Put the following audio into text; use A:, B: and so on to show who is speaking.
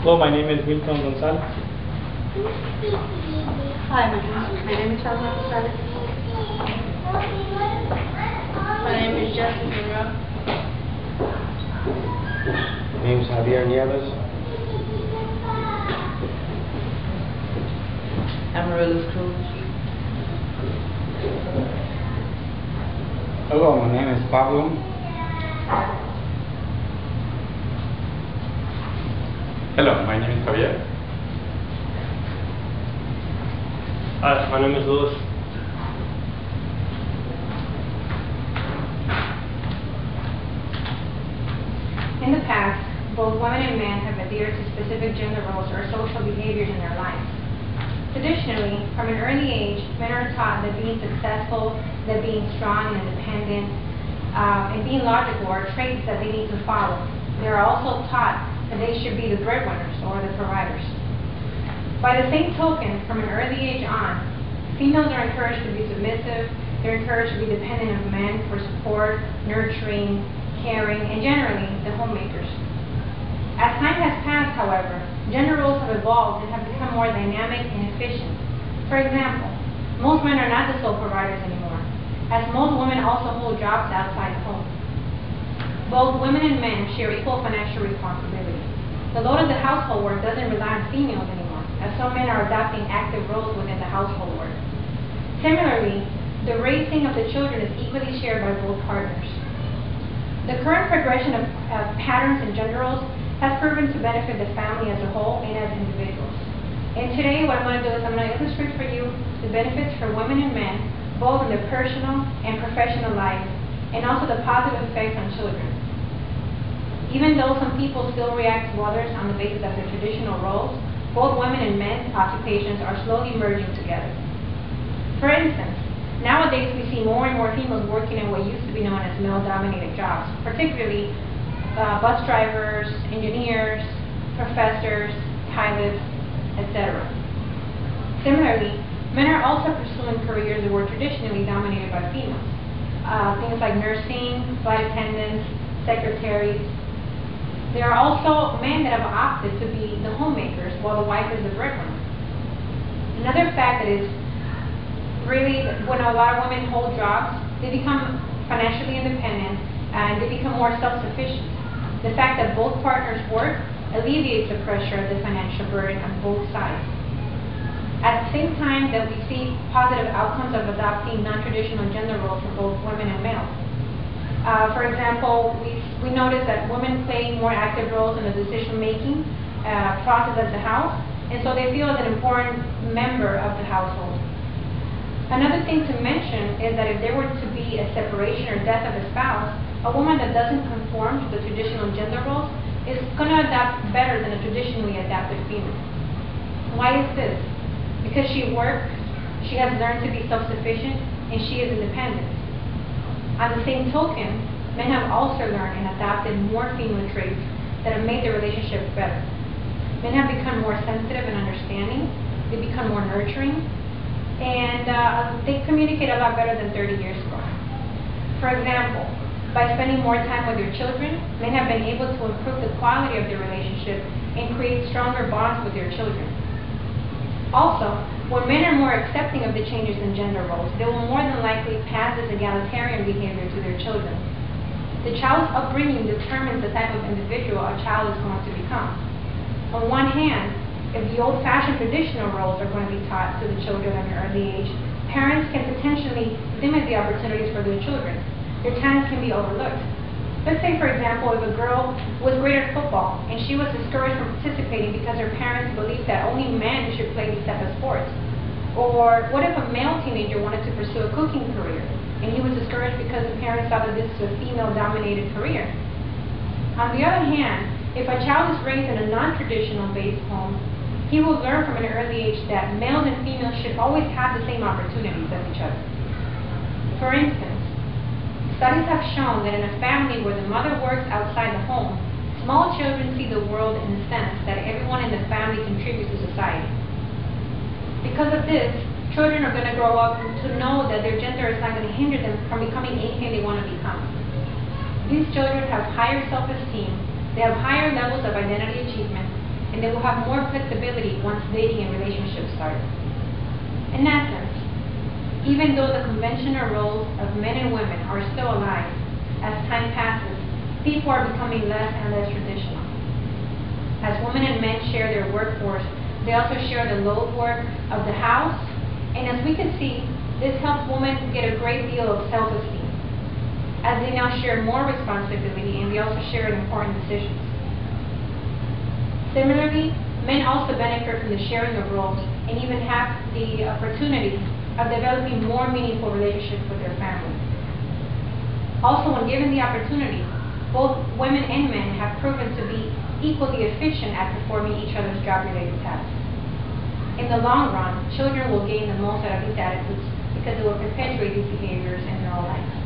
A: Hello, my name is Wilton Gonzalez.
B: Hi, my name is Alma Gonzalez. My name is Justin Monroe.
C: My name is Javier Nieves.
B: Amaryllis Cruz.
A: Hello, my name is Pablo.
D: Hello, my name is Javier.
A: Hi, my name is Luis.
E: In the past, both women and men have adhered to specific gender roles or social behaviors in their lives. Traditionally, from an early age, men are taught that being successful, that being strong and independent, and being logical are traits that they need to follow. They are also taught that they should be the breadwinners or the providers. By the same token, from an early age on, females are encouraged to be submissive, they're encouraged to be dependent on men for support, nurturing, caring, and generally, the homemakers. As time has passed, however, gender roles have evolved and have become more dynamic and efficient. For example, most men are not the sole providers anymore, as most women also hold jobs outside the home. Both women and men share equal financial responsibility. The load of the household work doesn't rely on females anymore, as some men are adopting active roles within the household work. Similarly, the raising of the children is equally shared by both partners. The current progression of patterns and gender roles has proven to benefit the family as a whole and as individuals. And today, what I'm going to do is I'm going to illustrate for you the benefits for women and men, both in their personal and professional lives, and also the positive effects on children. Even though some people still react to others on the basis of their traditional roles, both women and men's occupations are slowly merging together. For instance, nowadays we see more and more females working in what used to be known as male-dominated jobs, particularly bus drivers, engineers, professors, pilots, etc. Similarly, men are also pursuing careers that were traditionally dominated by females. Things like nursing, flight attendants, secretaries. There are also men that have opted to be the homemakers while the wife is the breadwinner. Another fact that is really, when a lot of women hold jobs, they become financially independent and they become more self-sufficient. The fact that both partners work alleviates the pressure of the financial burden on both sides. At the same time that we see positive outcomes of adopting non-traditional gender roles for both women and males. For example, we notice that women play more active roles in the decision-making process of the house, and so they feel as an important member of the household. Another thing to mention is that if there were to be a separation or death of a spouse, a woman that doesn't conform to the traditional gender roles is going to adapt better than a traditionally adapted female. Why is this? Because she works, she has learned to be self-sufficient, and she is independent. On the same token, men have also learned and adopted more female traits that have made their relationship better. Men have become more sensitive and understanding, they become more nurturing, and they communicate a lot better than 30 years ago. For example, by spending more time with their children, men have been able to improve the quality of their relationship and create stronger bonds with their children. Also, when men are more accepting of the changes in gender roles, they will more than likely pass this egalitarian behavior to their children. The child's upbringing determines the type of individual a child is going to become. On one hand, if the old-fashioned traditional roles are going to be taught to the children at an early age, parents can potentially limit the opportunities for their children. Their talents can be overlooked. Let's say, for example, if a girl was great at football and she was discouraged from participating because her parents believed that only men should play these type of sports. Or what if a male teenager wanted to pursue a cooking career and he was discouraged because the parents thought that this was a female-dominated career? On the other hand, if a child is raised in a non-traditional based home, he will learn from an early age that males and females should always have the same opportunities as each other. For instance, studies have shown that in a family where the mother works outside the home, small children see the world in the sense that everyone in the family contributes to society. Because of this, children are going to grow up to know that their gender is not going to hinder them from becoming anything they want to become. These children have higher self-esteem, they have higher levels of identity achievement, and and they will have more flexibility once dating and relationships start. In essence, even though the conventional roles of men and women are still alive, as time passes, people are becoming less and less traditional. As women and men share their workforce, they also share the load work of the house, and as we can see, this helps women get a great deal of self-esteem, as they now share more responsibility and they also share in important decisions. Similarly, men also benefit from the sharing of roles and even have the opportunity of developing more meaningful relationships with their family. Also, when given the opportunity, both women and men have proven to be equally efficient at performing each other's job-related tasks. In the long run, children will gain the most out of these attitudes because it will perpetuate these behaviors in their own life.